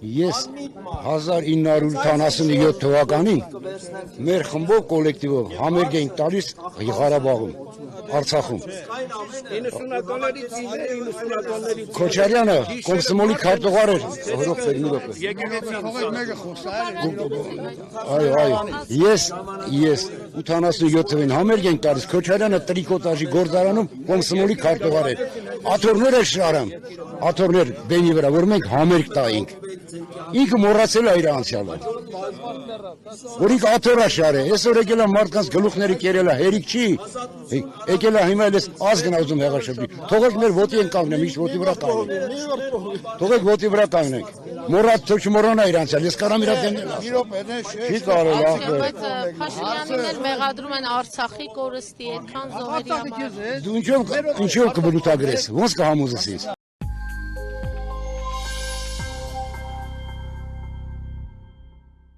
Ես 1977 թվականին մեր խմբով կոլեկտիվով համերգ էինք տալիս Ղարաբաղում, Արցախում։ 90-ականներից Քոչարյանը կոմսոմոլի քարտուղար էր, Ես 87 թվականին համերգ էինք տալիս, Քոչարյանը տրիկոտաժի գործարանում կոմսոմոլի քարտուղար էր։ Աթոռներ էր շարում, աթոռներ բենի վրա, որ մենք համերգ տայինք։ Ինքը մոռացել է իր անցյալը։ Որ ինքը աթոռ շարե, այսօր եկել է մարդկանց գլուխները կերել է, հերիք չի։ Եկել է հիմա էս ազգն ուզում հեղաշրջի։ Թողեք մեր ոտի են կանգնեմ, միշտ ոտի վրա կանգնենք։ Թողեք ոտի վրա կանգնենք։ Մոռաց թող չմոռանա իր անցյալ, ես կարամ իր դեմն ասել։ Չի կարել ախպեր։ Բայց Փաշինյանին էլ մեղադրում են Արցախի կորստի, այդքան զոհերի համար։ Դու ինչով կբնութագրես, ոնց կհամոզես ինձ։